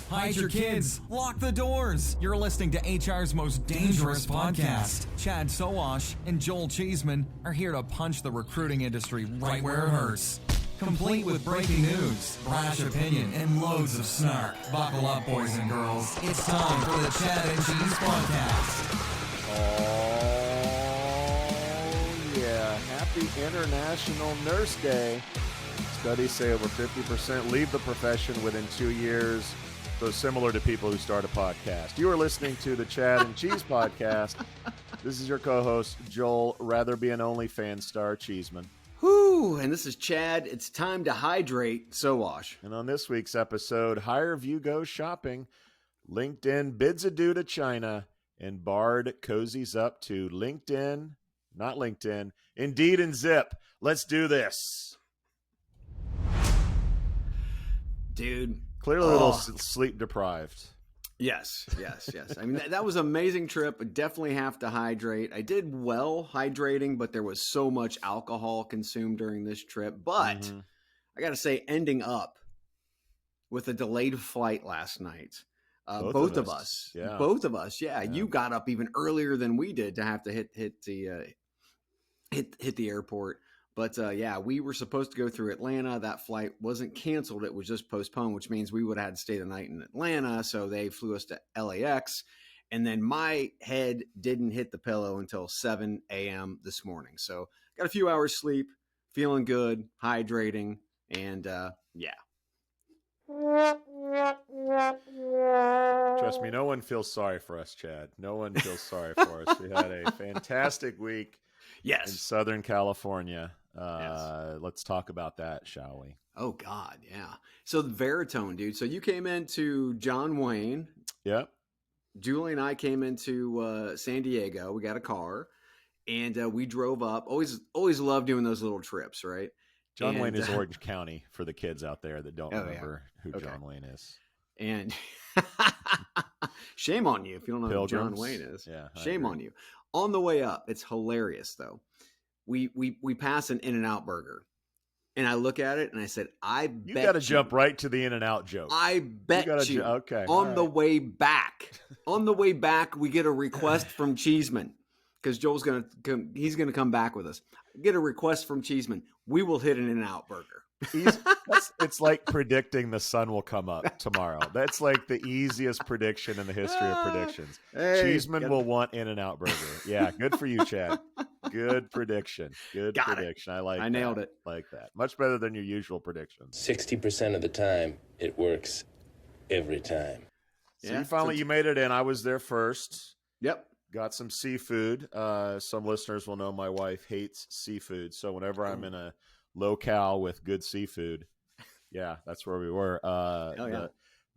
hide your kids, lock the doors. You're listening to HR's most dangerous podcast. Chad Sowash and Joel Cheeseman are here to punch the recruiting industry right where it hurts. Complete with breaking news, brash opinion, and loads of snark. Buckle up, boys and girls. It's time for the Chad and Cheese Podcast. Oh, yeah. Happy International Nurse Day. Studies say over 50% leave the profession within 2 years, so similar to people who start a podcast. You are listening to the Chad and Cheese Podcast. This is your co-host, Joel, rather be an OnlyFans star, Cheeseman. Whew, and this is Chad. It's time to hydrate, Sowash. And on this week's episode, Higher View goes shopping, LinkedIn bids adieu to China, and Bard cozies up to LinkedIn, not LinkedIn, Indeed and Zip. Let's do this. Dude. Clearly a little sleep deprived. Yes. I mean, that was an amazing trip. I definitely have to hydrate. I did well hydrating, but there was so much alcohol consumed during this trip. But I got to say, ending up with a delayed flight last night. Both of us. Yeah. You got up even earlier than we did to have to hit the airport. But yeah, we were supposed to go through Atlanta. That flight wasn't canceled. It was just postponed, which means we would have had to stay the night in Atlanta. So they flew us to LAX. And then my head didn't hit the pillow until 7 a.m. this morning. So got a few hours sleep, feeling good, hydrating, and yeah. Trust me, no one feels sorry for us, Chad. No one feels sorry for us. We had a fantastic week in Southern California. Let's talk about that, shall we? Oh, God, yeah. So the Veritone, dude. So you came into John Wayne. Yep. Julie and I came into San Diego. We got a car, and we drove up. Always love doing those little trips, right? John Wayne is Orange County for the kids out there that don't remember who John Wayne is. And shame on you if you don't know Pilgrims. Who John Wayne is. Yeah, shame on you. On the way up, it's hilarious though. We pass an In-N-Out burger, and I look at it and I said, you got to jump right to the In-N-Out joke. I bet you. Okay. On the way back, we get a request from Cheeseman because Joel's gonna come. He's gonna come back with us. Get a request from Cheeseman. We will hit an In-N-Out burger. It's like predicting the sun will come up tomorrow. That's like the easiest prediction in the history of predictions. Cheeseman will want In-N-Out burger. Yeah, good for you, Chad. Good prediction. Prediction. I nailed it. Like that. Much better than your usual predictions. 60% of the time, it works every time. So you made it in. I was there first. Yep. Got some seafood. Some listeners will know my wife hates seafood. So whenever I'm in a locale with good seafood, that's where we were.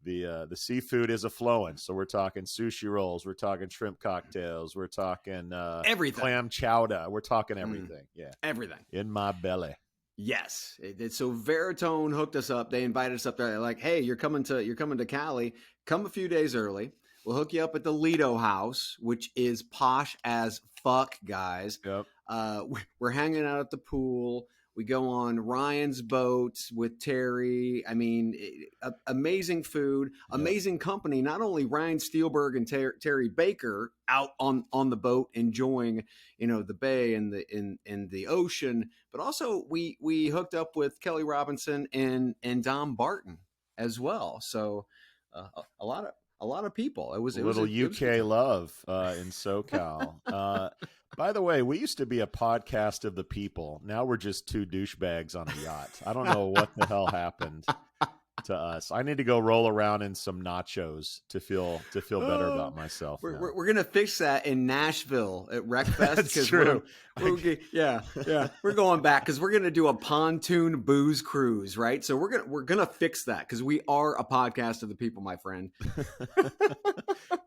The seafood is a-flowing. So we're talking sushi rolls, we're talking shrimp cocktails, we're talking everything, clam chowder, we're talking everything. Everything in my belly. Yes. So Veritone hooked us up. They invited us up there. They're like, hey, you're coming to Cali. Come a few days early. We'll hook you up at the Lido House, which is posh as fuck, guys. Yep. We're hanging out at the pool. We go on Ryan's boat with Terry. I mean, amazing food, amazing company. Not only Ryan Steelberg and Terry Baker out on the boat enjoying, the bay and the ocean, but also we hooked up with Kelly Robinson and Dom Barton as well. So a lot of people. It was a little UK love in SoCal. By the way, we used to be a podcast of the people. Now we're just two douchebags on a yacht. I don't know what the hell happened to us. I need to go roll around in some nachos to feel better about myself. We're gonna fix that in Nashville at Wreckfest. That's true. We're going back because we're gonna do a pontoon booze cruise, right? So we're gonna fix that because we are a podcast of the people, my friend.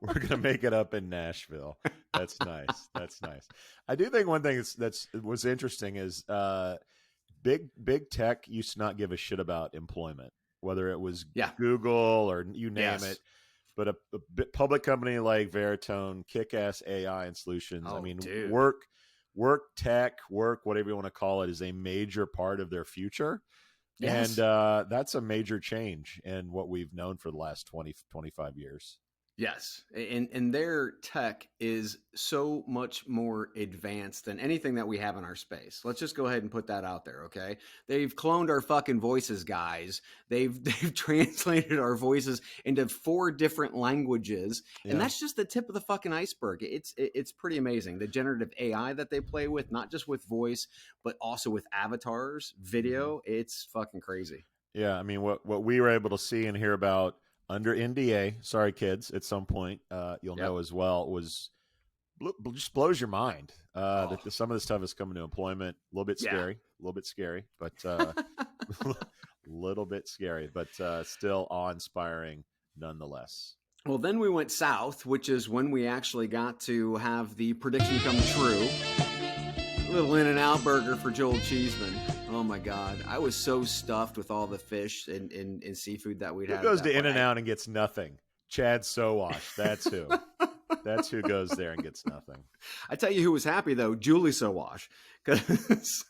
We're gonna make it up in Nashville. That's nice. I do think one thing that's was interesting is big tech used to not give a shit about employment, whether it was Google or you name it. But a public company like Veritone, kick-ass AI and solutions. Oh, I mean, dude. work tech, whatever you want to call it, is a major part of their future. Yes. And that's a major change in what we've known for the last 20, 25 years. Yes, and their tech is so much more advanced than anything that we have in our space. Let's just go ahead and put that out there, okay? They've cloned our fucking voices, guys. They've translated our voices into 4 different languages, and that's just the tip of the fucking iceberg. It's pretty amazing. The generative AI that they play with, not just with voice, but also with avatars, video. It's fucking crazy. Yeah, I mean, what we were able to see and hear about under NDA, sorry kids, at some point you'll know as well, was just blows your mind. That some of the stuff is coming to employment. A little bit scary, but a little bit scary, but still awe-inspiring nonetheless. Well, then we went south, which is when we actually got to have the prediction come true. A little In-N-Out burger for Joel Cheeseman. Oh my God. I was so stuffed with all the fish and seafood that we'd had. Who goes to In-N-Out and gets nothing? Chad Sowash. That's who. That's who goes there and gets nothing. I tell you who was happy, though, Julie Sowash, because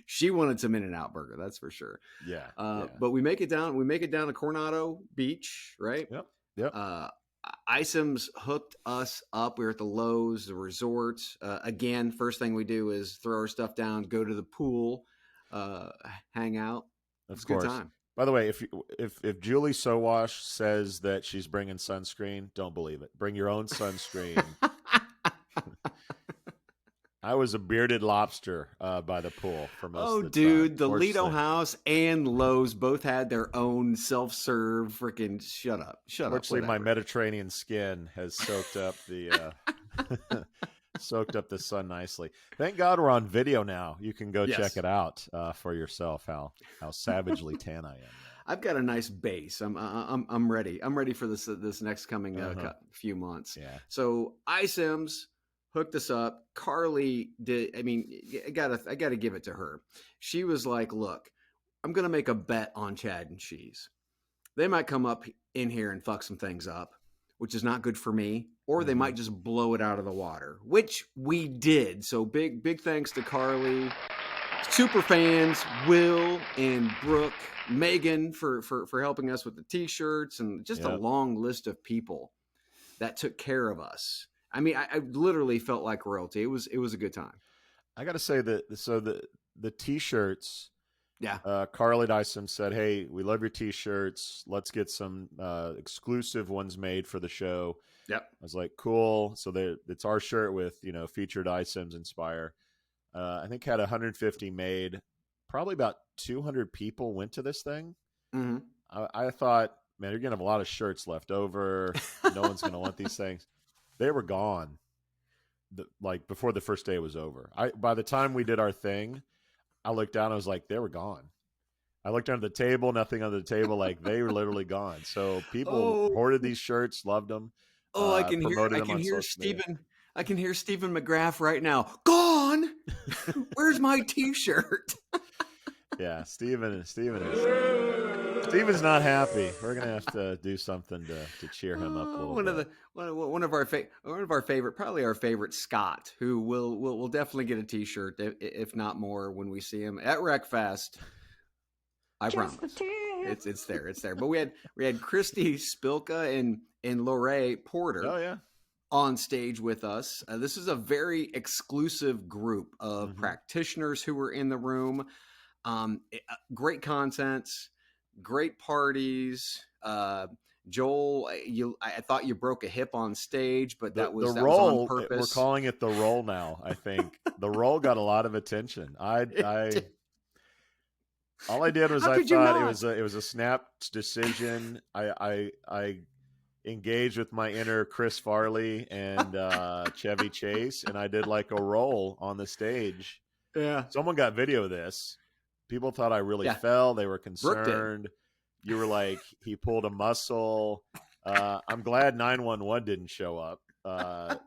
she wanted some In-N-Out burger. That's for sure. Yeah, But we make it down. We make it down to Coronado Beach, right? Yep. Icems hooked us up. We were at the Lowe's, the resort. Again, first thing we do is throw our stuff down, go to the pool, hang out. It's a good time. By the way, if Julie Sowash says that she's bringing sunscreen, don't believe it. Bring your own sunscreen. I was a bearded lobster by the pool for most of the time. Dude, the Lido House and Lowe's both had their own self-serve freaking shut up. Fortunately, my Mediterranean skin has soaked up the soaked up the sun nicely. Thank God we're on video now. You can go check it out for yourself how savagely tan I am. I've got a nice base. I'm ready. I'm ready for this next coming few months. Yeah. So Icems hooked us up. Carly did. I mean, I gotta give it to her. She was like, "Look, I'm gonna make a bet on Chad and Cheese. They might come up in here and fuck some things up, which is not good for me, or they might just blow it out of the water," which we did. So big thanks to Carly, super fans, Will and Brooke, Megan for helping us with the t-shirts, and just a long list of people that took care of us. I mean, I literally felt like royalty. It was a good time. I got to say that the t-shirts. Yeah. Carly Dyson said, "Hey, we love your t-shirts. Let's get some exclusive ones made for the show." Yep. I was like, "Cool." So it's our shirt with featured iSims Inspire. I think had 150 made. Probably about 200 people went to this thing. Mm-hmm. I thought, man, you're gonna have a lot of shirts left over. No one's gonna want these things. They were gone. Before the first day was over. By the time we did our thing, I looked down. I was like, they were gone. I looked under the table, nothing under the table. Like they were literally gone. So people hoarded these shirts, loved them. I can hear Stephen. I can hear Stephen McGrath right now. Gone. Where's my T-shirt? Yeah, Stephen's not happy. We're gonna have to do something to cheer him up a little bit. One of our favorite, probably our favorite, Scott, who will definitely get a T-shirt if not more when we see him at Wreckfest. I promise. It's there. But we had Christy Spilka and Lorraine Porter. Oh yeah. On stage with us. This is a very exclusive group of practitioners who were in the room. Great content, great parties. Joel, I thought you broke a hip on stage, but that was roll. On purpose. We're calling it the roll now. I think the roll got a lot of attention. All I did was I thought it was a snap decision. I engaged with my inner Chris Farley and Chevy Chase, and I did like a roll on the stage. Yeah. Someone got video of this. People thought I really fell. They were concerned. You were like, he pulled a muscle. I'm glad 911 didn't show up. But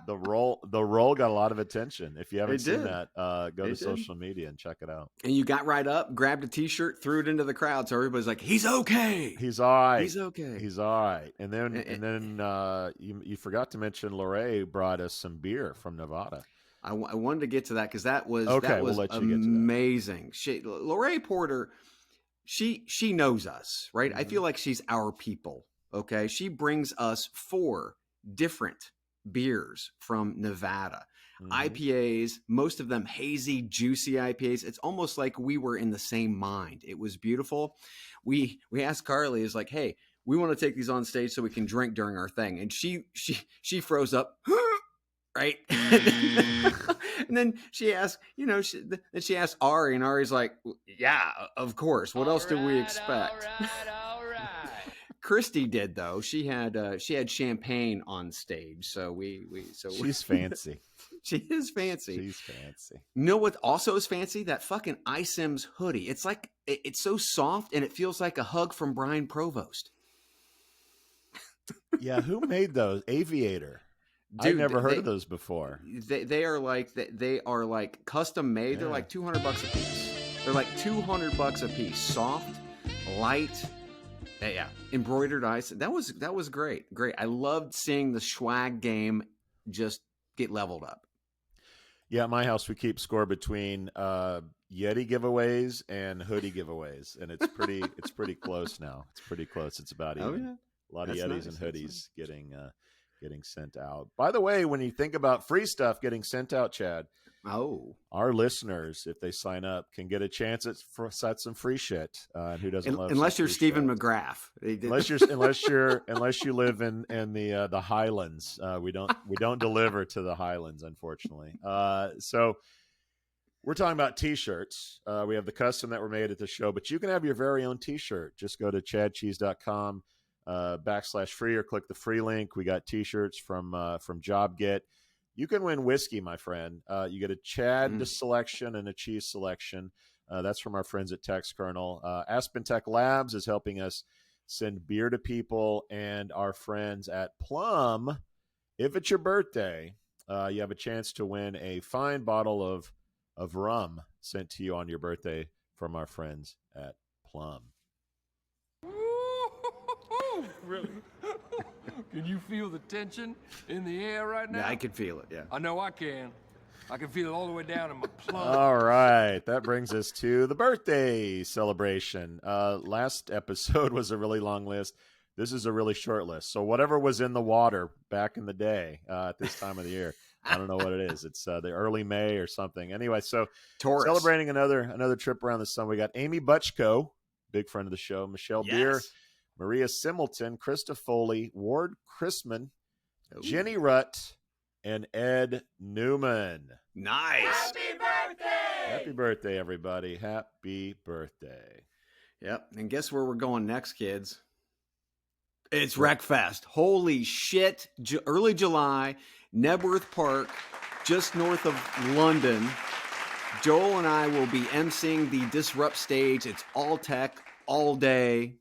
the roll got a lot of attention. If you haven't seen that, go to social media and check it out. And you got right up, grabbed a T-shirt, threw it into the crowd, so everybody's like, "He's okay. He's all right. He's okay. He's all right." And then you forgot to mention Lorraine brought us some beer from Nevada. I wanted to get to that because that was we'll let you amazing. Lorraine Porter, she knows us, right? I Mhm. feel like she's our people. Okay, she brings us 4 different beers from Nevada. Mhm. IPAs, most of them hazy, juicy IPAs. It's almost like we were in the same mind. It was beautiful. We asked Carly, is like, hey, we want to take these on stage so we can drink during our thing, and she froze up. Right, and then she asked, then she asked Ari, and Ari's like, "Yeah, of course. What else did we expect?" All right. Christy did though. She had champagne on stage, so She's fancy. she is fancy. She's fancy. You know what also is fancy? That fucking iSims hoodie. It's like it's so soft and it feels like a hug from Brian Provost. Yeah, who made those? Aviator. I've Dude, never heard of those before. They are like custom made. They're Yeah. like $200 a piece. They're like $200 a piece. Soft, light. Yeah, embroidered ice. That was great. I loved seeing the swag game just get leveled up. Yeah, at my house we keep score between Yeti giveaways and hoodie giveaways, and it's pretty close now. It's pretty close. It's about even. Oh yeah. A lot of That's Yetis nice. and That's hoodies getting sent out. By the way, when you think about free stuff getting sent out, Chad, Oh. our listeners, if they sign up, can get a chance at some free shit. And who doesn't love? Unless some you're free Stephen shit? McGrath. Unless you live in the Highlands, we don't deliver to the Highlands, unfortunately. So we're talking about T-shirts. We have the custom that were made at the show, but you can have your very own T-shirt. Just go to chadcheese.com /free or click the free link. We got T-shirts from JobGet. You can win whiskey, my friend. You get a Chad selection and a cheese selection. That's from our friends at Tex Kernel. Aspen Tech Labs is helping us send beer to people, and our friends at Plum, if it's your birthday, you have a chance to win a fine bottle of rum sent to you on your birthday from our friends at Plum. Really? Can you feel the tension in the air right now? Yeah, I could feel it. Yeah. I know I can. I can feel it all the way down in my plum. All right. That brings us to the birthday celebration. Last episode was a really long list. This is a really short list. So whatever was in the water back in the day at this time of the year, I don't know what it is. It's the early May or something. Anyway, so Taurus. celebrating another trip around the sun. We got Amy Butchko, big friend of the show, Michelle Beer, Maria Similton, Krista Foley, Ward Chrisman, Jenny Rutt, and Ed Newman. Nice. Happy birthday, everybody. Happy birthday. Yep. And guess where we're going next, kids? It's Wreckfest. Holy shit. Early July, Nebworth Park, just north of London. Joel and I will be emceeing the Disrupt stage. It's all tech, all day,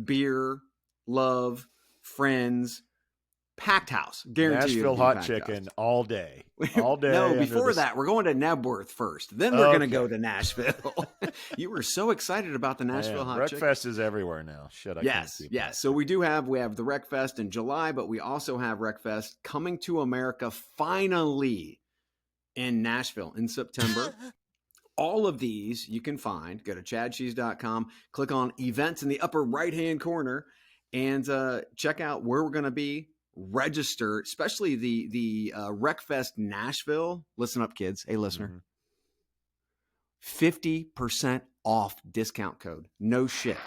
beer, love, friends, packed house. Guaranteed. Nashville hot chicken all day. All day. No, under before the- that, we're going to Nebworth first. Then we're going to Okay. go to Nashville. You were so excited about the Nashville hot chicken. Wreckfest is everywhere now. Shit, I can't Yes, keep yes. up. So we have the Wreckfest in July, but we also have Wreckfest coming to America finally in Nashville in September. All of these you can find. Go to chadcheese.com, click on events in the upper right-hand corner, and check out where we're going to be. Register, especially the Wreckfest Nashville. Listen up, kids. Hey, listener. 50% off discount code. No shit.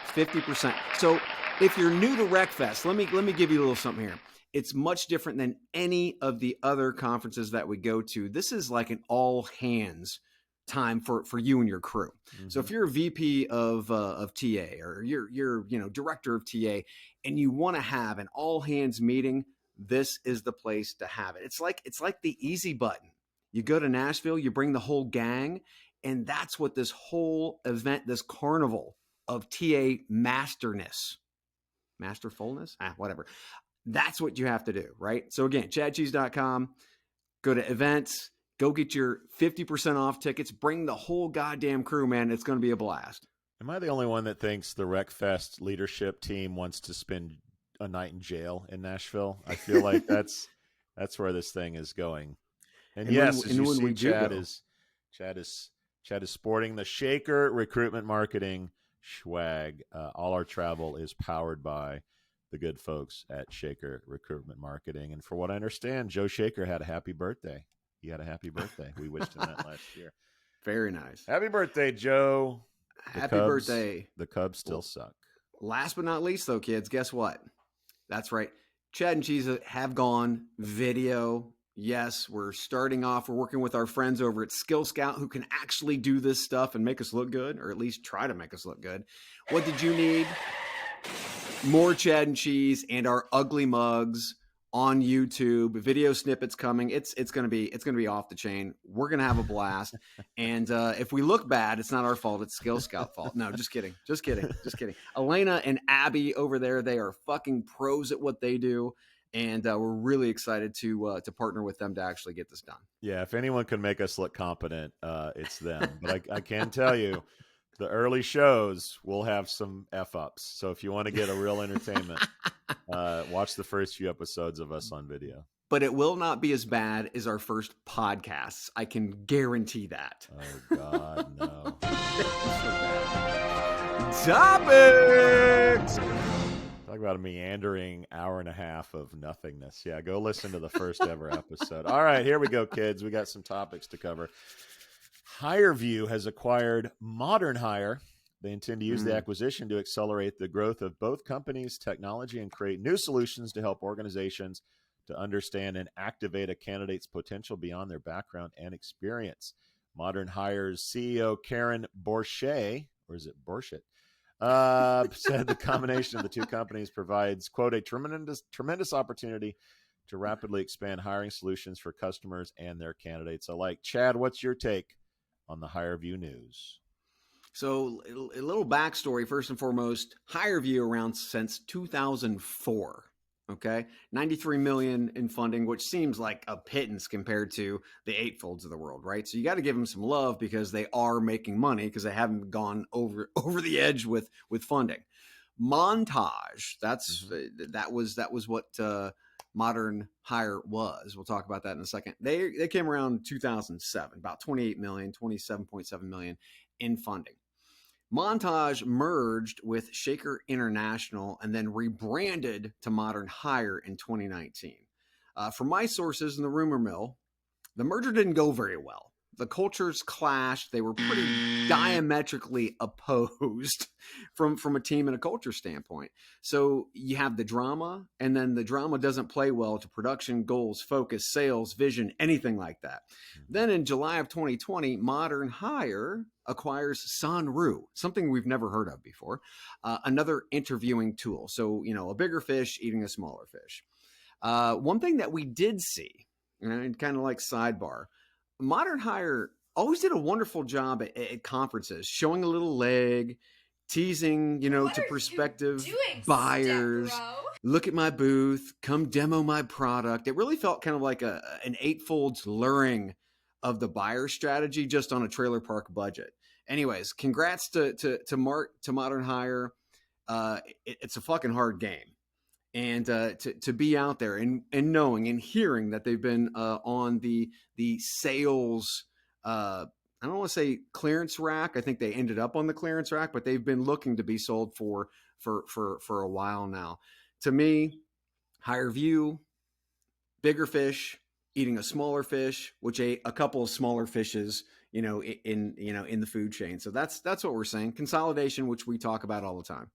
50%. So if you're new to Wreckfest, let me give you a little something here. It's much different than any of the other conferences that we go to. This is like an all hands time for you and your crew. So if you're a VP of TA or you're director of TA and you want to have an all hands meeting, this is the place to have it. It's like the easy button. You go to Nashville, you bring the whole gang, and that's what this whole event, this carnival of TA masterfulness, whatever. That's what you have to do, right? So again, chadcheese.com, go to events, go get your 50% off tickets, bring the whole goddamn crew, man. It's going to be a blast. Am I the only one that thinks the Wreckfest leadership team wants to spend a night in jail in Nashville? I feel like that's where this thing is going. And yes, as you see, Chad is sporting the Shaker Recruitment Marketing swag. All our travel is powered by the good folks at Shaker Recruitment Marketing. And for what I understand, Joe Shaker had a happy birthday. He had a happy birthday. We wished him that last year. Very nice. Happy birthday, Joe. Happy birthday. The Cubs still suck. Last but not least, though, kids, guess what? That's right. Chad and Cheese have gone video. Yes, we're starting off. We're working with our friends over at Skill Scout who can actually do this stuff and make us look good, or at least try to make us look good. What did you need? More Chad and Cheese and our ugly mugs on YouTube. Video snippets coming. It's gonna be off the chain. We're gonna have a blast. And if we look bad, it's not our fault. It's Skill Scout fault. No, just kidding. Elena and Abby over there, they are fucking pros at what they do. And we're really excited to partner with them to actually get this done. Yeah, if anyone can make us look competent, it's them. But I can tell you, the early shows will have some F-ups. So if you want to get a real entertainment, watch the first few episodes of us on video. But it will not be as bad as our first podcasts. I can guarantee that. Oh, God, no. Topics! Talk about a meandering hour and a half of nothingness. Yeah, go listen to the first ever episode. All right, here we go, kids. We got some topics to cover. HireVue has acquired Modern Hire. They intend to use the acquisition to accelerate the growth of both companies' technology and create new solutions to help organizations to understand and activate a candidate's potential beyond their background and experience. Modern Hire's CEO, Karen Borchet, or is it Borchet? Said the combination of the two companies provides, quote, a tremendous opportunity to rapidly expand hiring solutions for customers and their candidates alike. Chad, what's your take on the HireVue news? So a little backstory, first and foremost, HireVue around since 2004. Okay, 93 million in funding, which seems like a pittance compared to the Eightfolds of the world, right? So you got to give them some love because they are making money because they haven't gone over the edge with funding. Montage, that was what Modern Hire was. We'll talk about that in a second. They came around 2007, about 28 million, 27.7 million in funding. Montage merged with Shaker International and then rebranded to Modern Hire in 2019. From my sources in the rumor mill, the merger didn't go very well. The cultures clashed. They were pretty diametrically opposed from a team and a culture standpoint. So you have the drama, and then the drama doesn't play well to production, goals, focus, sales, vision, anything like that. Then in July of 2020, Modern Hire acquires Sanru, something we've never heard of before, another interviewing tool. So, a bigger fish eating a smaller fish. One thing that we did see, and kind of like sidebar, Modern Hire always did a wonderful job at conferences, showing a little leg, teasing, to prospective buyers. Look at my booth, come demo my product. It really felt kind of like an Eightfolds luring of the buyer strategy just on a trailer park budget. Anyways, congrats to Modern Hire. It's a fucking hard game. And to be out there and knowing and hearing that they've been on the sales, I don't want to say clearance rack. I think they ended up on the clearance rack, but they've been looking to be sold for a while now. To me, HireVue, bigger fish eating a smaller fish, which ate a couple of smaller fishes, in the food chain. So that's what we're saying. Consolidation, which we talk about all the time.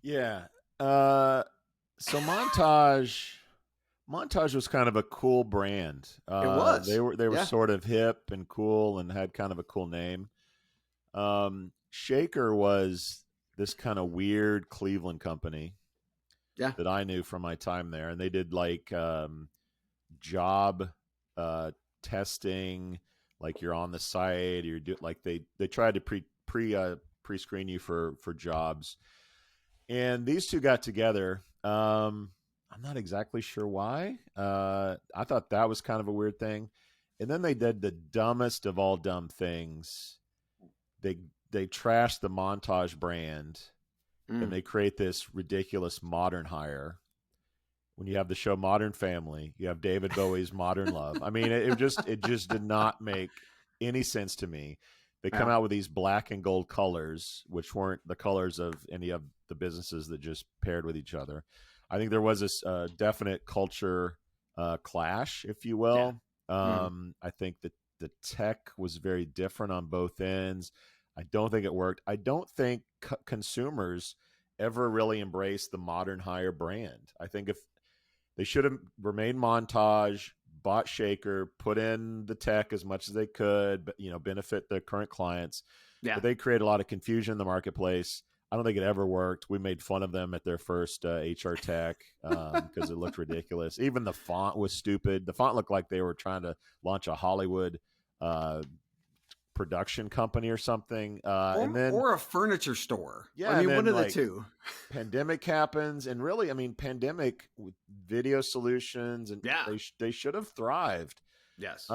Yeah. So Montage was kind of a cool brand. It was. They were sort of hip and cool and had kind of a cool name. Shaker was this kind of weird Cleveland company that I knew from my time there. And they did like job testing, like you're on the site, or they tried to pre-screen you for jobs. And these two got together. I'm not exactly sure why. I thought that was kind of a weird thing. And then they did the dumbest of all dumb things. They trashed the Montage brand, and they create this ridiculous Modern Hire. When you have the show Modern Family, you have David Bowie's Modern Love. I mean, it just did not make any sense to me. They come out with these black and gold colors, which weren't the colors of any of the businesses that just paired with each other. I think there was this definite culture clash, if you will. I think that the tech was very different on both ends. I don't think it worked. I don't think consumers ever really embraced the Modern Hire brand. I think if they should have remained Montage, bought Shaker, put in the tech as much as they could, but benefit the current clients. Yeah. But they create a lot of confusion in the marketplace. I don't think it ever worked. We made fun of them at their first HR tech because it looked ridiculous. Even the font was stupid. The font looked like they were trying to launch a Hollywood production company or something. Or a furniture store. Yeah, I mean, one of the like, two. Pandemic happens, and really, I mean, pandemic with video solutions, and they should have thrived. Yes.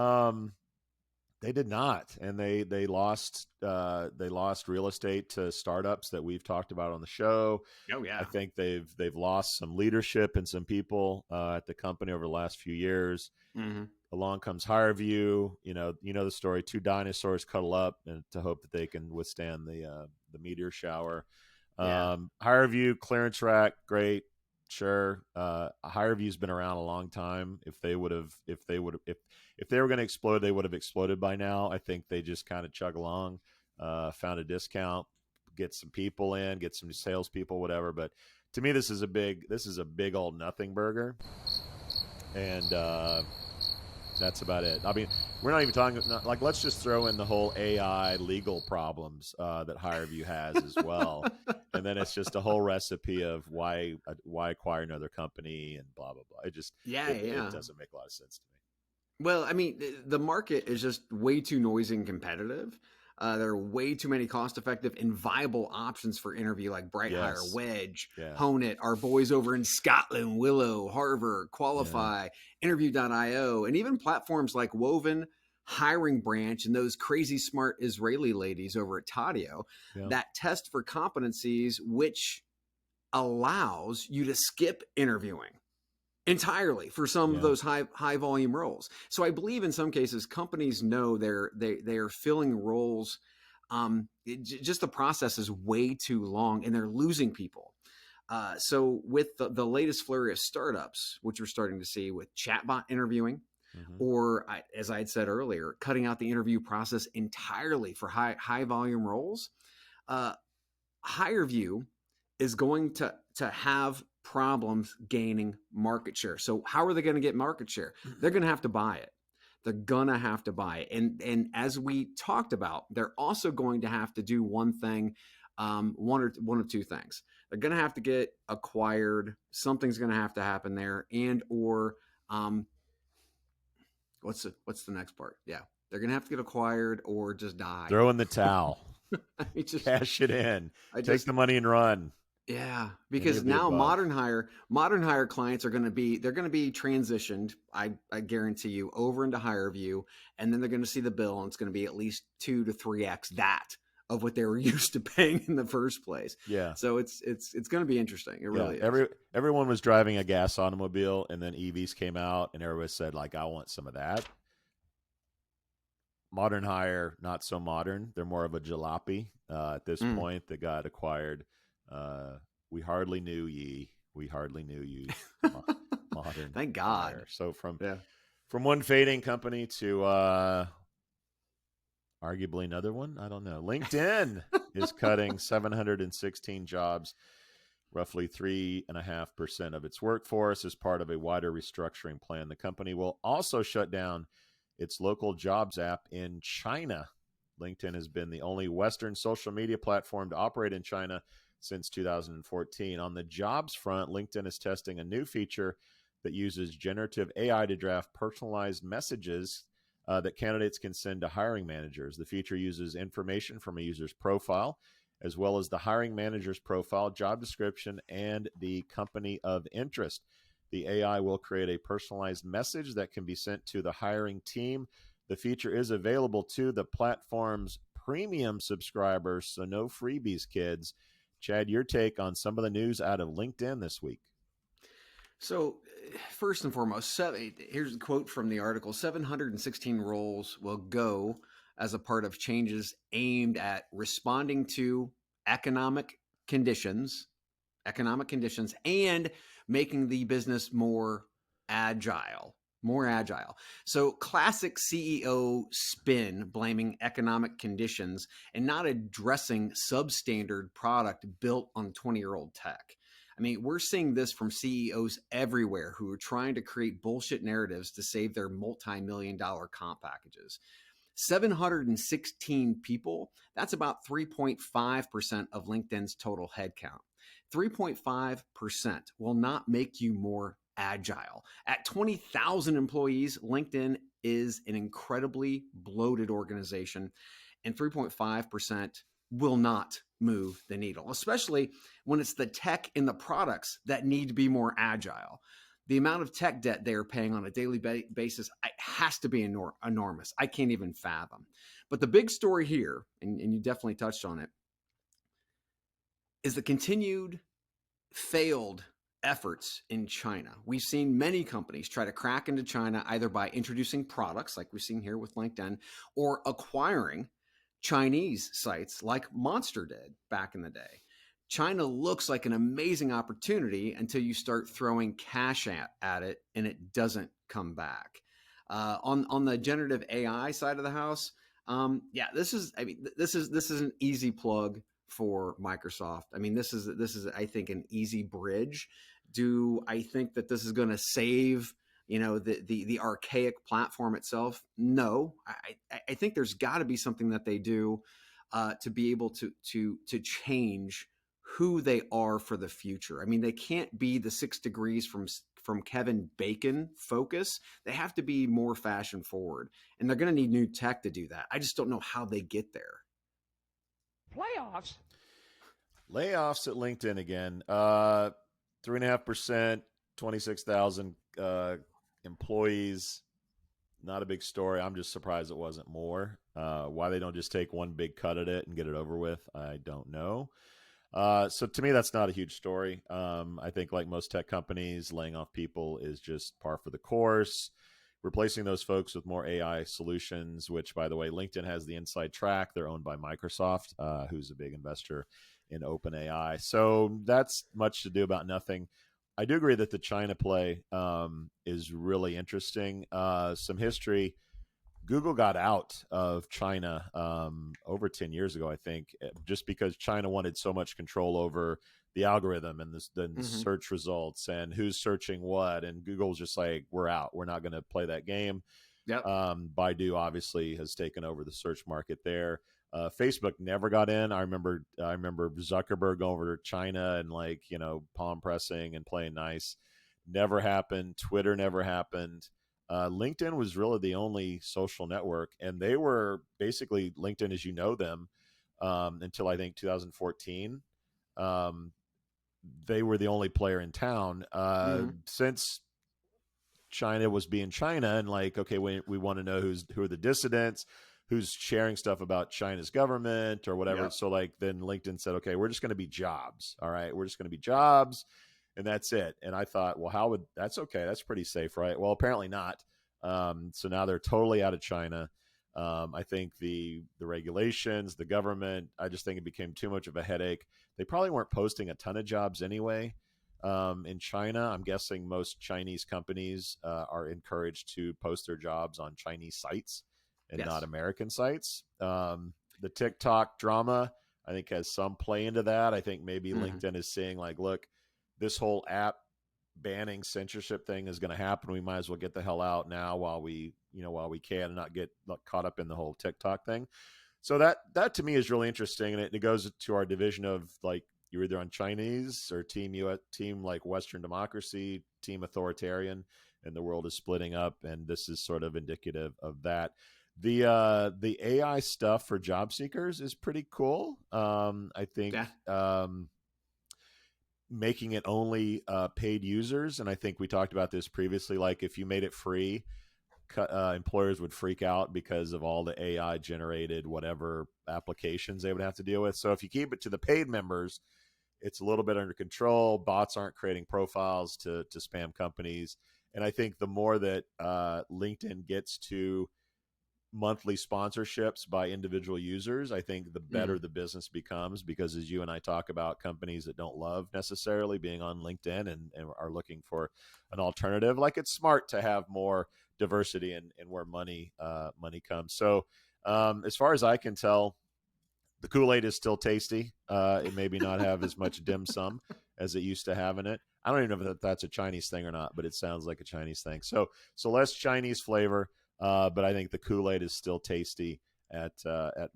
They did not, and they lost real estate to startups that we've talked about on the show. Oh yeah, I think they've lost some leadership and some people at the company over the last few years. Mm-hmm. Along comes HireVue. You know the story. Two dinosaurs cuddle up and to hope that they can withstand the meteor shower. HireVue, ClearanceRack, great. Sure. HireVue's been around a long time. If they were going to explode, they would have exploded by now. I think they just kind of chug along, found a discount, get some people in, get some salespeople, whatever. But to me, this is a big old nothing burger. And, that's about it. I mean, we're not even talking like, let's just throw in the whole AI legal problems that HireVue has as well. And then it's just a whole recipe of why acquire another company and blah, blah, blah. It just, it doesn't make a lot of sense to me. Well, I mean, the market is just way too noisy and competitive. There are way too many cost-effective and viable options for interview, like BrightHire, Wedge, Honeit, our boys over in Scotland, Willow, Harvard, Qualify, Interview.io, and even platforms like Woven, Hiring Branch, and those crazy smart Israeli ladies over at Tadio that test for competencies, which allows you to skip interviewing entirely for some of those high volume roles. So I believe in some cases companies know they are filling roles. Just the process is way too long and they're losing people. So with the latest flurry of startups, which we're starting to see with chatbot interviewing, or as I had said earlier, cutting out the interview process entirely for high volume roles, HireVue is going to have problems gaining market share. So how are they going to get market share? They're going to have to buy it. They're going to have to buy it. And as we talked about, they're also going to have to do one thing, one of two things. They're going to have to get acquired. Something's going to have to happen there, and or what's the next part? Yeah, they're going to have to get acquired or just die. Throw in the towel. Just cash it in. Take the money and run. Yeah, because now Modern Hire clients are going to be transitioned. I guarantee you over into HireVue, and then they're going to see the bill, and it's going to be at least 2 to 3x that of what they were used to paying in the first place. Yeah. So it's going to be interesting. It really is. Everyone was driving a gas automobile, and then EVs came out, and everybody said, like, I want some of that. Modern Hire, not so modern. They're more of a jalopy at this point that got acquired. We hardly knew ye. We hardly knew you. Modern. Thank God. Hire. So from one fading company to arguably another one. I don't know. LinkedIn is cutting 716 jobs, roughly 3.5% of its workforce, as part of a wider restructuring plan. The company will also shut down its local jobs app in China. LinkedIn has been the only Western social media platform to operate in China since 2014. On the jobs front, LinkedIn is testing a new feature that uses generative AI to draft personalized messages that candidates can send to hiring managers. The feature uses information from a user's profile, as well as the hiring manager's profile, job description, and the company of interest. The AI will create a personalized message that can be sent to the hiring team. The feature is available to the platform's premium subscribers, so no freebies, kids. Chad, your take on some of the news out of LinkedIn this week. So first and foremost, here's a quote from the article. 716 roles will go as a part of changes aimed at responding to economic conditions, and making the business more agile. So classic CEO spin, blaming economic conditions and not addressing substandard product built on 20-year-old tech. I mean, we're seeing this from CEOs everywhere who are trying to create bullshit narratives to save their multi-million-dollar comp packages. 716 people, that's about 3.5% of LinkedIn's total headcount. 3.5% will not make you more agile. At 20,000 employees, LinkedIn is an incredibly bloated organization, and 3.5% will not move the needle, especially when it's the tech and the products that need to be more agile. The amount of tech debt they are paying on a daily basis has to be enormous. I can't even fathom. But the big story here, and you definitely touched on it, is the continued failed efforts in China. We've seen many companies try to crack into China either by introducing products like we've seen here with LinkedIn or acquiring Chinese sites like Monster did back in the day. China looks like an amazing opportunity until you start throwing cash at it and it doesn't come back. On the generative AI side of the house, this is an easy plug for Microsoft. I mean, this is I think an easy bridge. Do I think that this is going to save the archaic platform itself? No, I think there's got to be something that they do to be able to change who they are for the future. I mean, they can't be the 6 degrees from Kevin Bacon focus. They have to be more fashion forward, and they're going to need new tech to do that. I just don't know how they get there. Layoffs at LinkedIn again. 3.5%, 26,000 employees. Not a big story. I'm just surprised it wasn't more. Why they don't just take one big cut at it and get it over with, I don't know. So to me, that's not a huge story. I think like most tech companies, laying off people is just par for the course. Replacing those folks with more AI solutions, which, by the way, LinkedIn has the inside track. They're owned by Microsoft, who's a big investor in OpenAI. So that's much to do about nothing. I do agree that the China play is really interesting. Some history. Google got out of China over 10 years ago, I think, just because China wanted so much control over the algorithm and the search results and who's searching what. And Google's just like, we're out. We're not going to play that game. Yep. Baidu obviously has taken over the search market there. Facebook never got in. I remember Zuckerberg going over to China and palm pressing and playing nice. Never happened. Twitter never happened. LinkedIn was really the only social network, and they were basically LinkedIn as you know them until I think 2014. They were the only player in town since China was being China, and okay, we want to know who are the dissidents, who's sharing stuff about China's government or whatever. Yep. So then LinkedIn said, okay, we're just going to be jobs. All right, we're just going to be jobs. And that's it. And I thought, well, that's okay. That's pretty safe, right? Well, apparently not. So now they're totally out of China. I think the regulations, the government, I just think it became too much of a headache. They probably weren't posting a ton of jobs anyway. In China, I'm guessing most Chinese companies are encouraged to post their jobs on Chinese sites and not American sites. The TikTok drama, I think, has some play into that. I think maybe LinkedIn is saying look, this whole app banning censorship thing is going to happen. We might as well get the hell out now while we can and not get caught up in the whole TikTok thing. So that to me is really interesting. And it goes to our division of you're either on Chinese or team like Western democracy, team authoritarian, and the world is splitting up. And this is sort of indicative of that. The AI stuff for job seekers is pretty cool. I think, making it only paid users. And I think we talked about this previously. If you made it free, employers would freak out because of all the AI generated whatever applications they would have to deal with. So if you keep it to the paid members, it's a little bit under control. Bots aren't creating profiles to spam companies. And I think the more that LinkedIn gets to monthly sponsorships by individual users, I think the better the business becomes, because as you and I talk about, companies that don't love necessarily being on LinkedIn and are looking for an alternative, like it's smart to have more diversity in where money comes. So as far as I can tell, the Kool-Aid is still tasty. It maybe not have as much dim sum as it used to have in it. I don't even know if that's a Chinese thing or not, but it sounds like a Chinese thing. So less Chinese flavor. But I think the Kool-Aid is still tasty at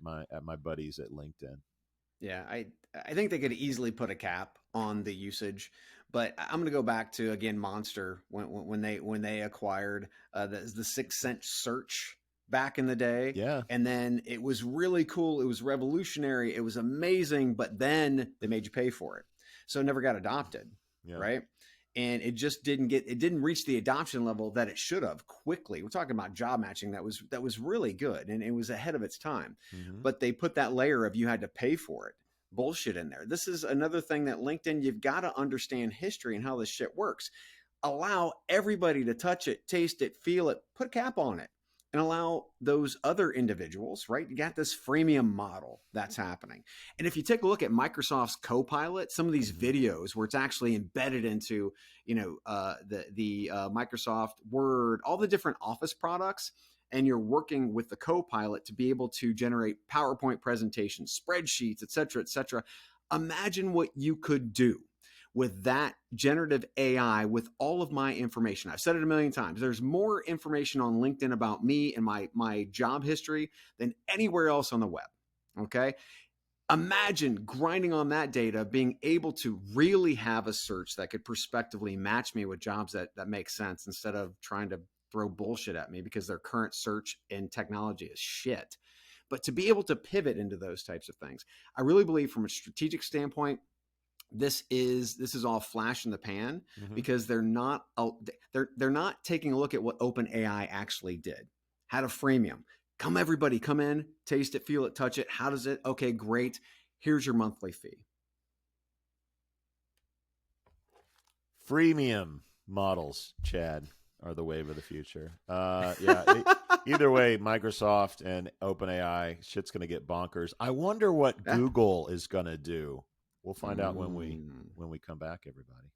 my buddies at LinkedIn. Yeah, I think they could easily put a cap on the usage, but I'm going to go back to, again, Monster when they acquired the 6 cent search back in the day. Yeah. And then it was really cool. It was revolutionary. It was amazing, but then they made you pay for it. So it never got adopted. Yeah. Right. And it just didn't reach the adoption level that it should have quickly. We're talking about job matching that was really good, and it was ahead of its time. Mm-hmm. But they put that layer of you had to pay for it bullshit in there. This is another thing that LinkedIn, you've got to understand history and how this shit works. Allow everybody to touch it, taste it, feel it, put a cap on it, and allow those other individuals, right? You got this freemium model that's happening. And if you take a look at Microsoft's Copilot, some of these videos where it's actually embedded into, the Microsoft Word, all the different Office products, and you're working with the Copilot to be able to generate PowerPoint presentations, spreadsheets, et cetera, imagine what you could do with that generative AI, with all of my information. I've said it a million times. There's more information on LinkedIn about me and my job history than anywhere else on the web. Okay. Imagine grinding on that data, being able to really have a search that could prospectively match me with jobs that make sense, instead of trying to throw bullshit at me because their current search and technology is shit. But to be able to pivot into those types of things, I really believe from a strategic standpoint, this is all flash in the pan, because they're not taking a look at what OpenAI actually did. Had a freemium. Everybody come in, taste it, feel it, touch it. How does it? Okay, great. Here's your monthly fee. Freemium models, Chad, are the wave of the future. Either way, Microsoft and OpenAI, shit's going to get bonkers. I wonder what Google is going to do. We'll find out when we come back, everybody.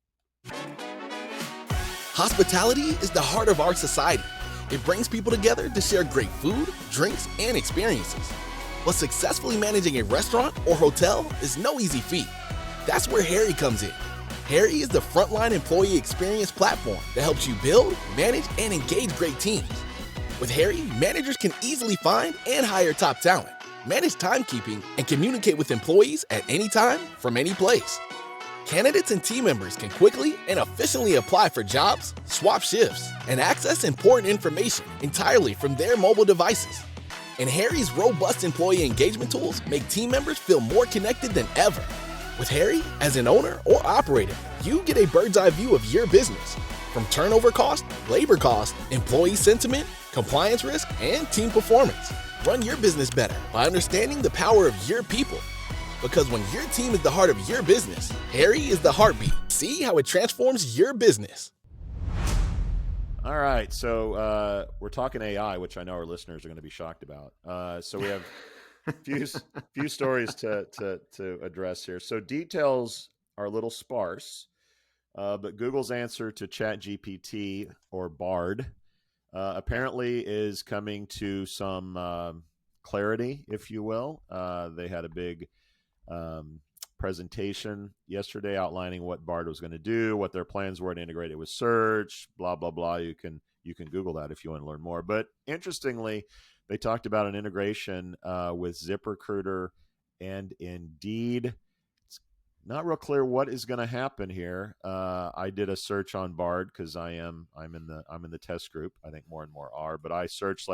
Hospitality is the heart of our society. It brings people together to share great food, drinks, and experiences. But successfully managing a restaurant or hotel is no easy feat. That's where Harry comes in. Harry is the frontline employee experience platform that helps you build, manage, and engage great teams. With Harry, managers can easily find and hire top talent, manage timekeeping, and communicate with employees at any time from any place. Candidates and team members can quickly and efficiently apply for jobs, swap shifts, and access important information entirely from their mobile devices. And Harry's robust employee engagement tools make team members feel more connected than ever. With Harry, as an owner or operator, you get a bird's eye view of your business, from turnover cost, labor cost, employee sentiment, compliance risk, and team performance. Run your business better by understanding the power of your people. Because when your team is the heart of your business, Harry is the heartbeat. See how it transforms your business. All right, so we're talking AI, which I know our listeners are going to be shocked about. So we have few stories to address here. So details are a little sparse, but Google's answer to ChatGPT, or Bard, apparently is coming to some clarity, if you will. They had a big presentation yesterday outlining what Bard was going to do, what their plans were to integrate it with search, blah, blah, blah. You can Google that if you want to learn more. But interestingly, they talked about an integration with ZipRecruiter and Indeed. It's not real clear what is going to happen here. I did a search on Bard because I'm in the test group. I think more and more are, but I searched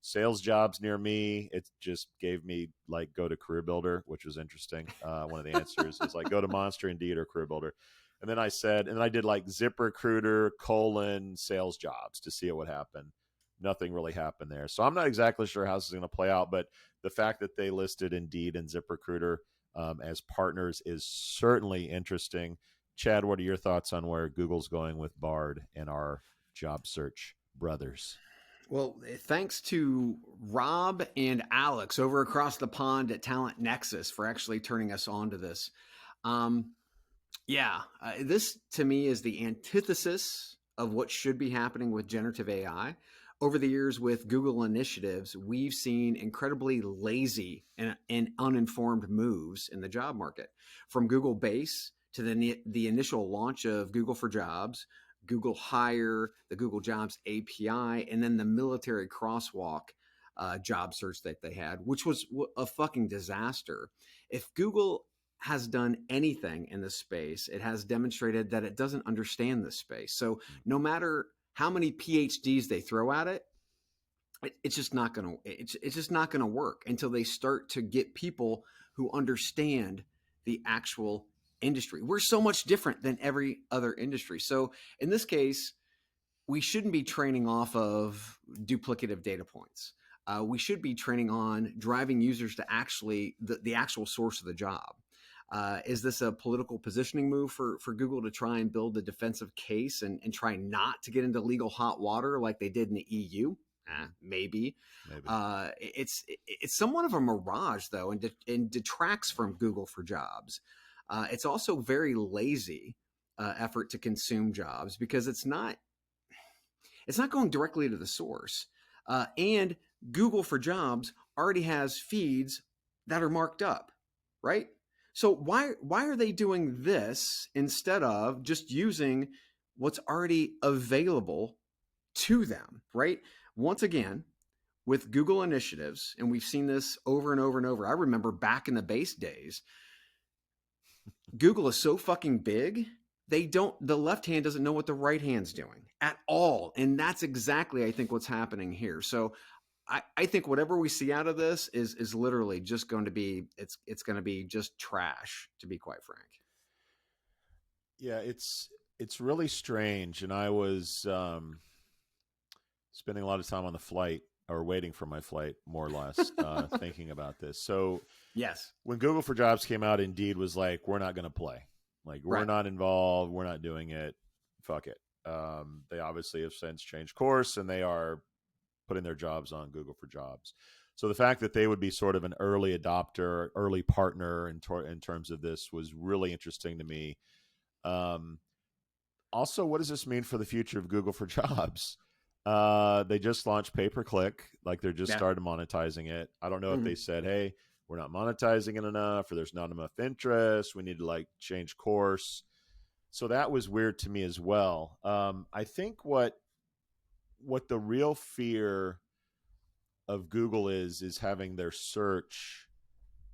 sales jobs near me. It just gave me go to Career Builder, which was interesting. One of the answers is go to Monster, Indeed, or Career Builder. And then I did ZipRecruiter : sales jobs to see what would happen. Nothing really happened there. So I'm not exactly sure how this is going to play out, but the fact that they listed Indeed and ZipRecruiter as partners is certainly interesting. Chad, what are your thoughts on where Google's going with Bard and our job search brothers? Well, thanks to Rob and Alex over across the pond at Talent Nexus for actually turning us on to this. This to me is the antithesis of what should be happening with generative AI. Over the years with Google initiatives, we've seen incredibly lazy and uninformed moves in the job market. From Google Base to the initial launch of Google for Jobs, Google Hire, the Google Jobs API, and then the military crosswalk job search that they had, which was a fucking disaster. If Google has done anything in this space, it has demonstrated that it doesn't understand this space. So no matter how many PhDs they throw at it, it's just not going to it's just not going to work until they start to get people who understand the actual industry. We're so much different than every other industry. So in this case, we shouldn't be training off of duplicative data points. We should be training on driving users to actually the actual source of the job. Is this a political positioning move for Google to try and build a defensive case and try not to get into legal hot water like they did in the EU? Maybe. It's somewhat of a mirage, though, and detracts from Google for Jobs. It's also very lazy effort to consume jobs because it's not going directly to the source. And Google for Jobs already has feeds that are marked up, right? So why are they doing this instead of just using what's already available to them, right? Once again, with Google initiatives, and we've seen this over and over and over. I remember back in the Base days, Google is so fucking big, the left hand doesn't know what the right hand's doing at all. And that's exactly, I think, what's happening here. So I think whatever we see out of this is literally just going to be, it's going to be just trash, to be quite frank. Yeah, it's really strange. And I was spending a lot of time on the flight or waiting for my flight, more or less, thinking about this. So yes, when Google for Jobs came out, Indeed was like, we're not going to play. Like, we're not involved. We're not doing it. Fuck it. They obviously have since changed course, and they are putting their jobs on Google for Jobs. So the fact that they would be sort of an early adopter, early partner in terms of this was really interesting to me. Also, what does this mean for the future of Google for Jobs? They just launched pay-per-click, like they're just started monetizing it. I don't know if they said, hey, we're not monetizing it enough, or there's not enough interest. We need to like change course. So that was weird to me as well. I think what the real fear of Google is having their search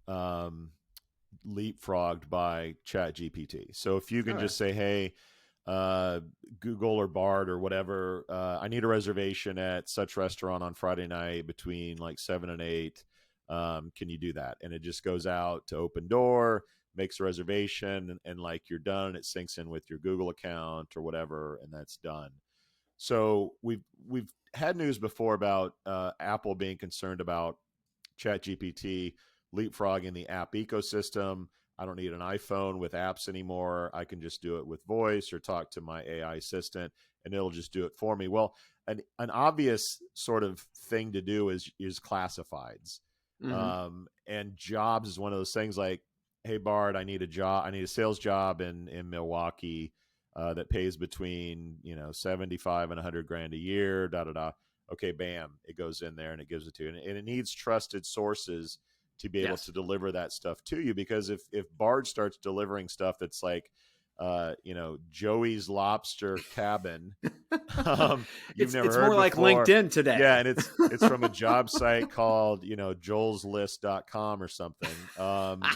leapfrogged by ChatGPT. So if you can just say, hey, Google or Bard or whatever, I need a reservation at such restaurant on Friday night between like 7 and 8. Can you do that? And it just goes out to Open Door, makes a reservation, and like you're done. It syncs in with your Google account or whatever, and that's done. So we've had news before about Apple being concerned about ChatGPT leapfrogging the app ecosystem. I don't need an iPhone with apps anymore. I can just do it with voice or talk to my AI assistant, and it'll just do it for me. Well, an obvious sort of thing to do is classifieds. And jobs is one of those things like, hey, Bard, I need a job. I need a sales job in Milwaukee that pays between 75 and 100 grand a year. Okay, bam, it goes in there and it gives it to you, and it needs trusted sources to be able to deliver that stuff to you. Because if Bard starts delivering stuff that's like, Joey's Lobster Cabin, you've never it's heard more like before. LinkedIn today. Yeah, and it's from a job site called joelslist.com or something.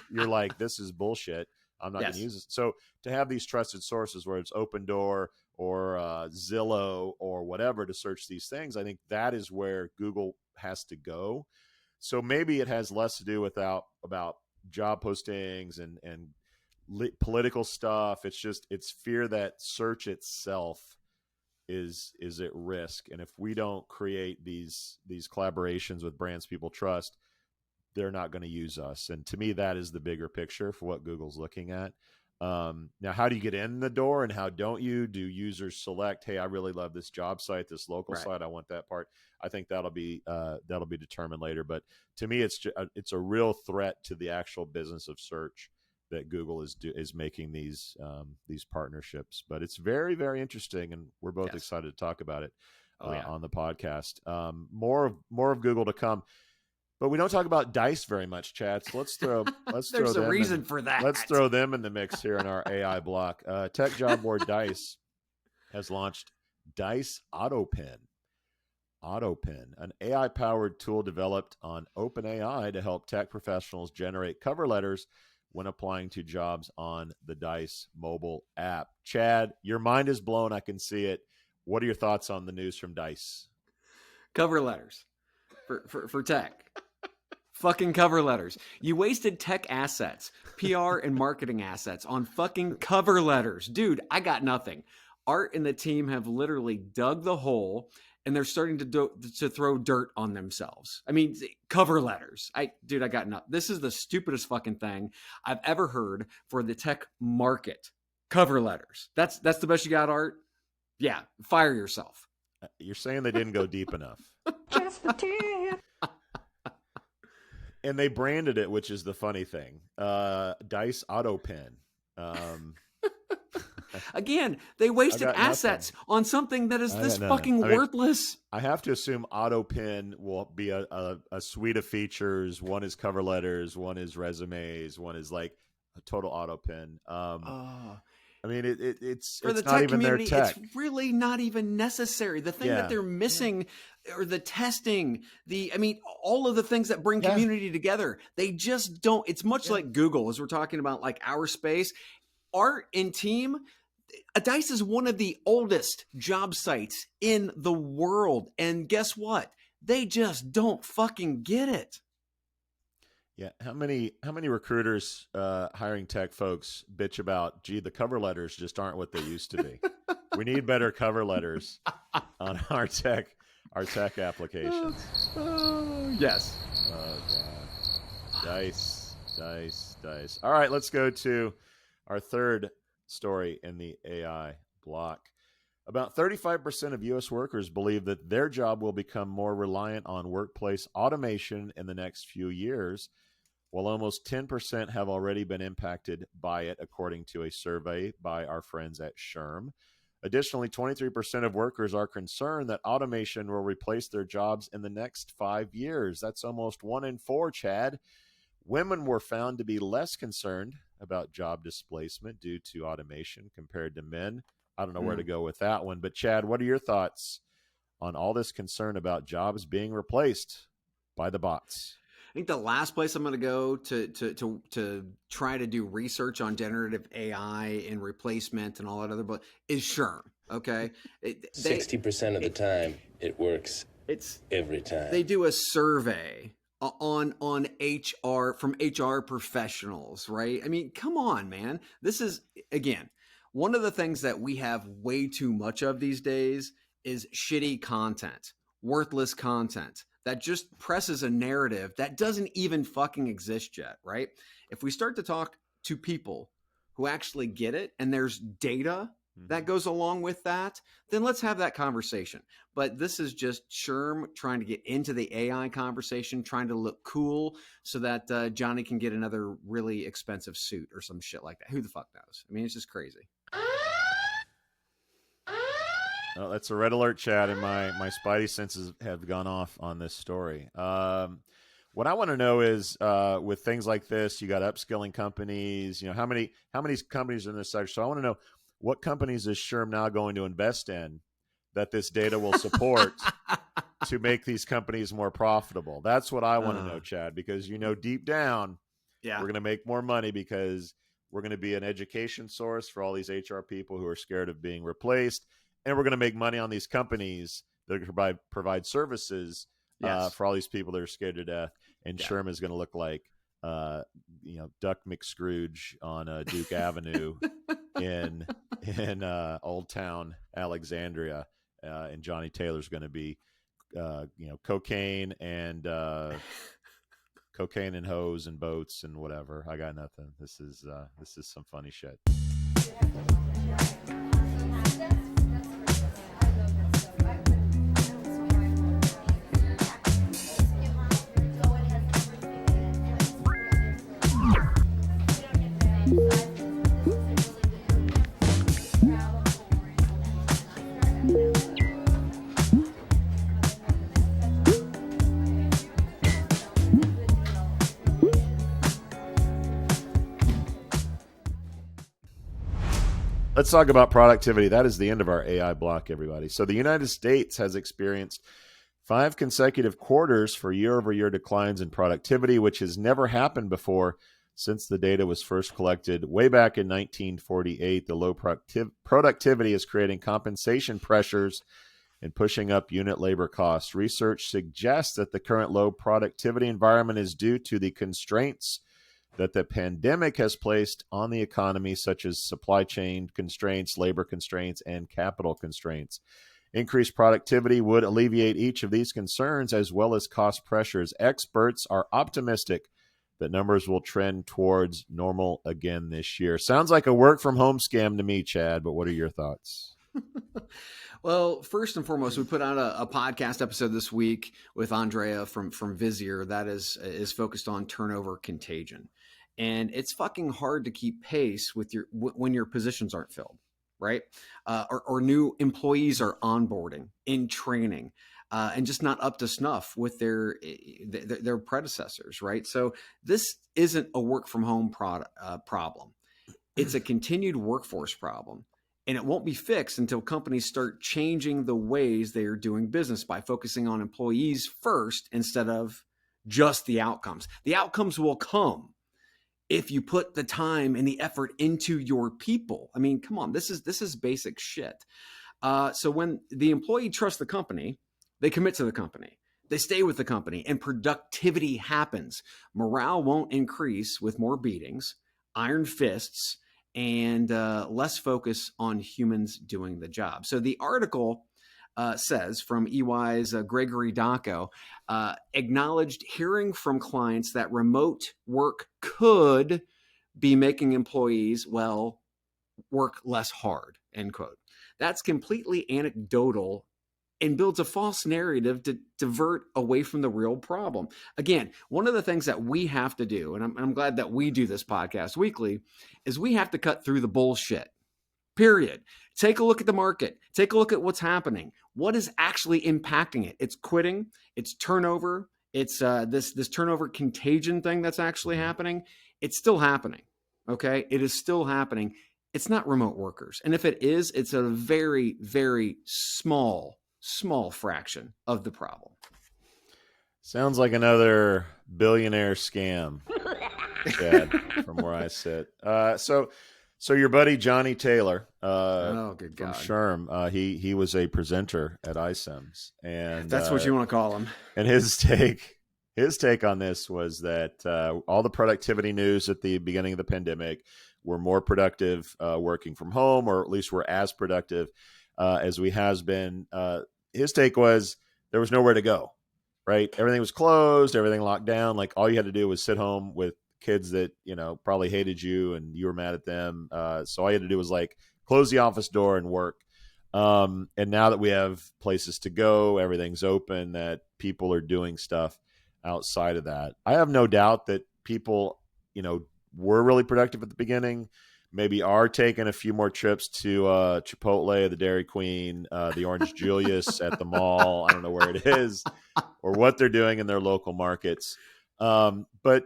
You're like, this is bullshit. I'm not going to use this. So to have these trusted sources, where it's Open Door or Zillow or whatever, to search these things, I think that is where Google has to go. So maybe it has less to do about job postings and political stuff. It's fear that search itself is at risk. And if we don't create these collaborations with brands people trust, they're not going to use us. And to me, that is the bigger picture for what Google's looking at. Now, how do you get in the door, and how don't you? Do users select, hey, I really love this job site, this local Right. site, I want that part? I think that'll be determined later. But to me, it's a real threat to the actual business of search that Google is making these partnerships. But it's very, very interesting, and we're both excited to talk about it on the podcast. More of Google to come. But we don't talk about Dice very much, Chad. So let's throw There's them a reason for that. Let's throw them in the mix here in our AI block. Tech job board Dice has launched Dice AutoPen. AutoPen, an AI-powered tool developed on OpenAI to help tech professionals generate cover letters when applying to jobs on the Dice mobile app. Chad, your mind is blown. I can see it. What are your thoughts on the news from Dice? Cover letters for tech. Fucking cover letters. You wasted tech assets, PR and marketing assets on fucking cover letters. Dude, I got nothing. Art and the team have literally dug the hole, and they're starting to throw dirt on themselves. I mean, cover letters. I got nothing. This is the stupidest fucking thing I've ever heard for the tech market. Cover letters. That's the best you got, Art? Yeah, fire yourself. You're saying they didn't go deep enough. Just a tip. And they branded it, which is the funny thing. Dice AutoPen. Again, they wasted assets on something that is this fucking worthless. I have to assume AutoPen will be a suite of features. One is cover letters, one is resumes, one is like a total AutoPen. I mean, it's for the not tech even community, their tech. it's really not even necessary. The thing that they're missing, or the testing, all of the things that bring community together, they just don't. It's much like Google, as we're talking about, like our space. Art and team, Dice is one of the oldest job sites in the world, and guess what? They just don't fucking get it. Yeah, how many recruiters hiring tech folks bitch about, gee, the cover letters just aren't what they used to be. We need better cover letters on our tech applications. Yes. Oh God. Dice. All right, let's go to our third story in the AI block. About 35% of U.S. workers believe that their job will become more reliant on workplace automation in the next few years, while almost 10% have already been impacted by it, according to a survey by our friends at SHRM. Additionally, 23% of workers are concerned that automation will replace their jobs in the next 5 years. That's almost 1 in 4, Chad. Women were found to be less concerned about job displacement due to automation compared to men. I don't know where to go with that one. But, Chad, what are your thoughts on all this concern about jobs being replaced by the bots? I think the last place I'm going to go to try to do research on generative AI and replacement and all that other, but is SHRM. Okay, 60% of the time, it works. It's every time. They do a survey on HR from HR professionals, right? I mean, come on, man. This is, again, one of the things that we have way too much of these days is shitty content, worthless content that just presses a narrative that doesn't even fucking exist yet, right? If we start to talk to people who actually get it and there's data that goes along with that, then let's have that conversation. But this is just SHRM trying to get into the AI conversation, trying to look cool so that Johnny can get another really expensive suit or some shit like that. Who the fuck knows? I mean, it's just crazy. Oh, that's a red alert, Chad, and my spidey senses have gone off on this story. What I want to know is, with things like this, you got upskilling companies. You know, how many companies are in this sector? So I want to know, what companies is SHRM now going to invest in that this data will support to make these companies more profitable? That's what I want to know, Chad, because deep down, we're going to make more money because we're going to be an education source for all these HR people who are scared of being replaced. And we're going to make money on these companies that provide services for all these people that are scared to death. And SHRM is going to look like, Duck McScrooge on Duke Avenue in Old Town Alexandria. And Johnny Taylor's going to be, cocaine and cocaine and hoes and boats and whatever. I got nothing. This is some funny shit. Let's talk about productivity. That is the end of our AI block, everybody. So the United States has experienced 5 consecutive quarters for year-over-year declines in productivity, which has never happened before since the data was first collected way back in 1948. The low productivity is creating compensation pressures and pushing up unit labor costs. Research suggests that the current low productivity environment is due to the constraints that the pandemic has placed on the economy, such as supply chain constraints, labor constraints, and capital constraints. Increased productivity would alleviate each of these concerns as well as cost pressures. Experts are optimistic that numbers will trend towards normal again this year. Sounds like a work from home scam to me, Chad, but what are your thoughts? Well, first and foremost, we put out a podcast episode this week with Andrea from Visier that is focused on turnover contagion. And it's fucking hard to keep pace with when your positions aren't filled, right? Or new employees are onboarding, in training, and just not up to snuff with their predecessors, right? So this isn't a work from home problem. It's a continued workforce problem. And it won't be fixed until companies start changing the ways they are doing business by focusing on employees first instead of just the outcomes. The outcomes will come if you put the time and the effort into your people. I mean, come on, this is basic shit. So when the employee trusts the company, they commit to the company. They stay with the company and productivity happens. Morale won't increase with more beatings, iron fists, and less focus on humans doing the job. So the article says from EY's Gregory Dacco, acknowledged hearing from clients that remote work could be making employees, well, work less hard, end quote. That's completely anecdotal and builds a false narrative to divert away from the real problem. Again, one of the things that we have to do, and I'm glad that we do this podcast weekly, is we have to cut through the bullshit, period. Take a look at the market. Take a look at what's happening. What is actually impacting it? It's quitting. It's turnover. It's this turnover contagion thing that's actually happening. It's still happening, okay? It is still happening. It's not remote workers. And if it is, it's a very, very small fraction of the problem. Sounds like another billionaire scam, Chad, from where I sit. So your buddy Johnny Taylor, good from God. SHRM, he was a presenter at iCIMS, and That's what you want to call him. And his take on this was that all the productivity news at the beginning of the pandemic were more productive working from home, or at least were as productive as we has been. His take was there was nowhere to go, right? Everything was closed, everything locked down. Like all you had to do was sit home with kids that, probably hated you and you were mad at them. So all you had to do was like close the office door and work. And now that we have places to go, everything's open, that people are doing stuff outside of that. I have no doubt that people, were really productive at the beginning, maybe are taking a few more trips to Chipotle, the Dairy Queen, the Orange Julius at the mall. I don't know where it is or what they're doing in their local markets. But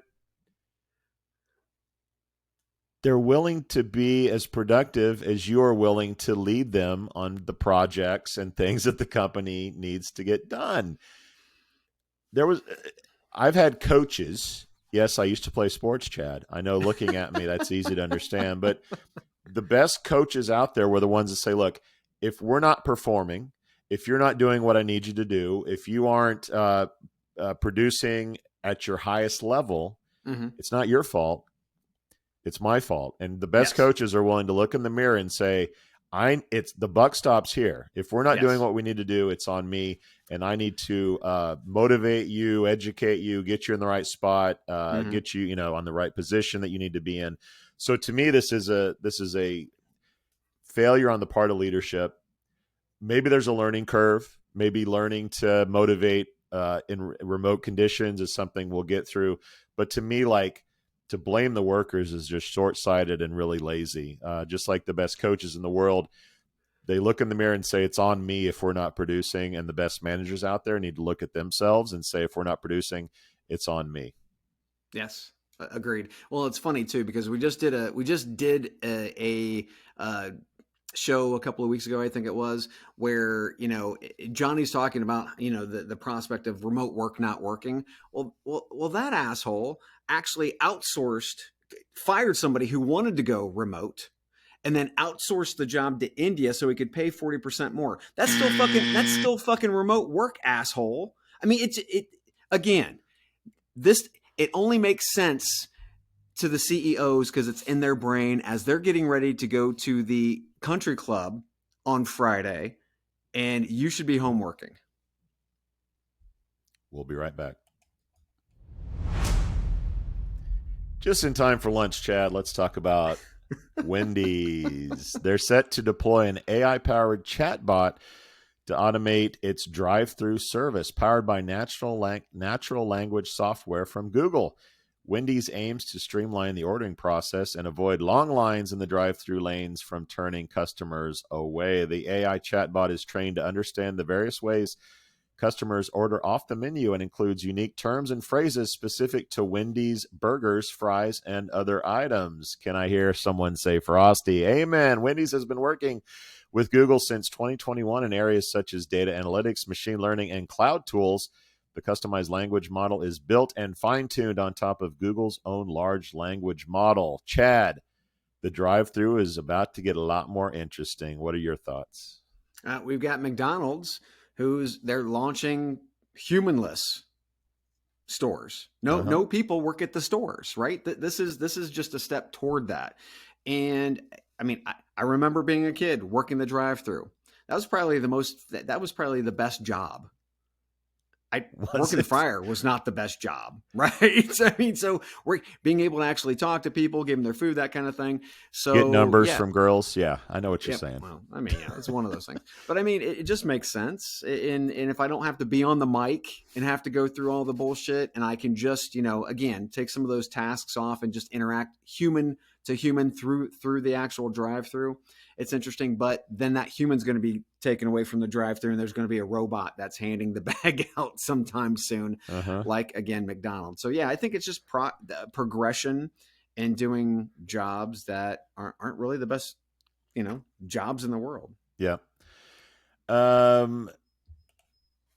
they're willing to be as productive as you are willing to lead them on the projects and things that the company needs to get done. I've had coaches. Yes, I used to play sports, Chad. I know looking at me, that's easy to understand. But the best coaches out there were the ones that say, look, if we're not performing, if you're not doing what I need you to do, if you aren't producing at your highest level, it's not your fault. It's my fault. And the best coaches are willing to look in the mirror and say, it's the buck stops here. If we're not Yes. doing what we need to do, it's on me, and I need to motivate you, educate you, get you in the right spot, get you, on the right position that you need to be in. So to me, this is a failure on the part of leadership. Maybe there's a learning curve. Maybe learning to motivate in remote conditions is something we'll get through. But to me, like, to blame the workers is just short-sighted and really lazy. Just like the best coaches in the world, they look in the mirror and say, it's on me if we're not producing. And the best managers out there need to look at themselves and say, if we're not producing, it's on me. Yes, agreed. Well, it's funny too, because we just did a show a couple of weeks ago, I think it was, where, Johnny's talking about, the prospect of remote work not working. Well, that asshole actually fired somebody who wanted to go remote, and then outsourced the job to India so he could pay 40% more. That's still fucking remote work, asshole. I mean, it only makes sense to the CEOs because it's in their brain as they're getting ready to go to the country club on Friday, and you should be home working. We'll be right back. Just in time for lunch, Chad, let's talk about Wendy's. They're set to deploy an AI-powered chatbot to automate its drive-through service powered by natural language software from Google. Wendy's aims to streamline the ordering process and avoid long lines in the drive-through lanes from turning customers away. The AI chatbot is trained to understand the various ways customers order off the menu and includes unique terms and phrases specific to Wendy's burgers, fries, and other items. Can I hear someone say Frosty? Amen. Wendy's has been working with Google since 2021 in areas such as data analytics, machine learning, and cloud tools. The customized language model is built and fine-tuned on top of Google's own large language model. Chad, the drive-thru is about to get a lot more interesting. What are your thoughts? We've got McDonald's, they're launching humanless stores. No people work at the stores, right? This is just a step toward that. And I mean, I remember being a kid working the drive-thru. That was probably the best job. Working the fryer was not the best job, right? I mean, so we're being able to actually talk to people, give them their food, that kind of thing. So get numbers from girls. Yeah, I know what you're saying. Well, I mean, yeah, it's one of those things. But I mean, it just makes sense. And if I don't have to be on the mic and have to go through all the bullshit, and I can just, again, take some of those tasks off and just interact human to human through the actual drive-through, it's interesting. But then that human's going to be taken away from the drive-through, and there's going to be a robot that's handing the bag out sometime soon, like, again, McDonald's. So yeah, I think it's just progression and doing jobs that aren't really the best, jobs in the world. Yeah.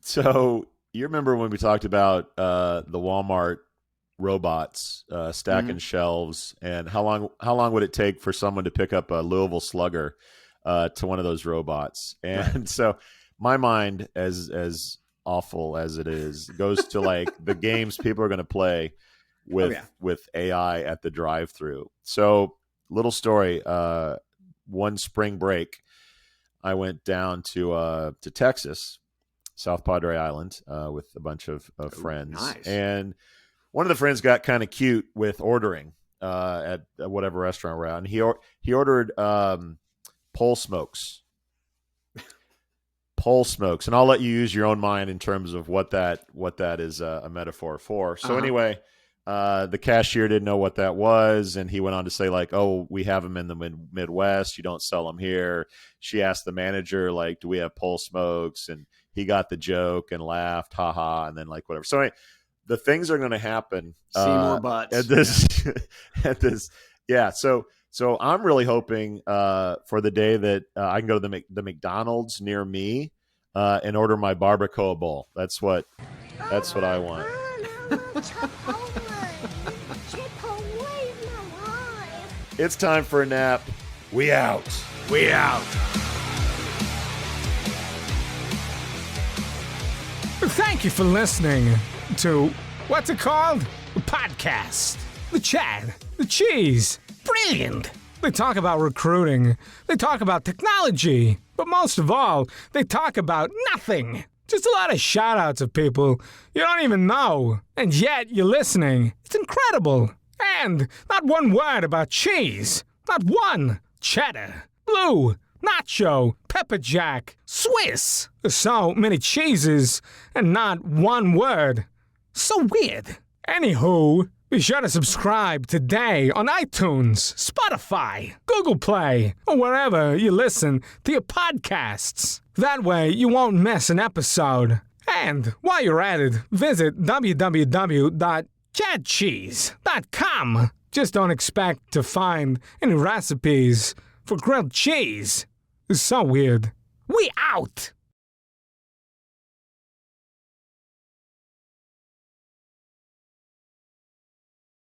So you remember when we talked about the Walmart robots stacking shelves, and how long would it take for someone to pick up a Louisville Slugger to one of those robots? And so my mind, as awful as it is, goes to like the games people are going to play with AI at the drive-through. So little story, one spring break, I went down to Texas, South Padre Island, with a bunch of friends. Nice. And one of the friends got kind of cute with ordering at whatever restaurant we're at, and he ordered pole smokes. Pole smokes, and I'll let you use your own mind in terms of what that is a metaphor for. So anyway, the cashier didn't know what that was, and he went on to say, like, "Oh, we have them in the Midwest. You don't sell them here." She asked the manager, like, "Do we have pole smokes?" And he got the joke and laughed, haha, and then like whatever. So anyway, the things are going to happen. See more butts at this. At this, yeah. So I'm really hoping for the day that I can go to the McDonald's near me and order my barbacoa bowl. That's what I want. It's time for a nap. We out. We out. Thank you for listening to, what's it called? A podcast. The Chad. The Cheese. Brilliant. They talk about recruiting. They talk about technology. But most of all, they talk about nothing. Just a lot of shout-outs of people you don't even know. And yet you're listening. It's incredible. And not one word about cheese. Not one. Cheddar, blue, nacho, pepper jack, Swiss. So many cheeses and not one word. So weird. Anywho, be sure to subscribe today on iTunes, Spotify, Google Play, or wherever you listen to your podcasts. That way you won't miss an episode. And while you're at it, visit www.chadcheese.com. Just don't expect to find any recipes for grilled cheese. It's so weird. We out!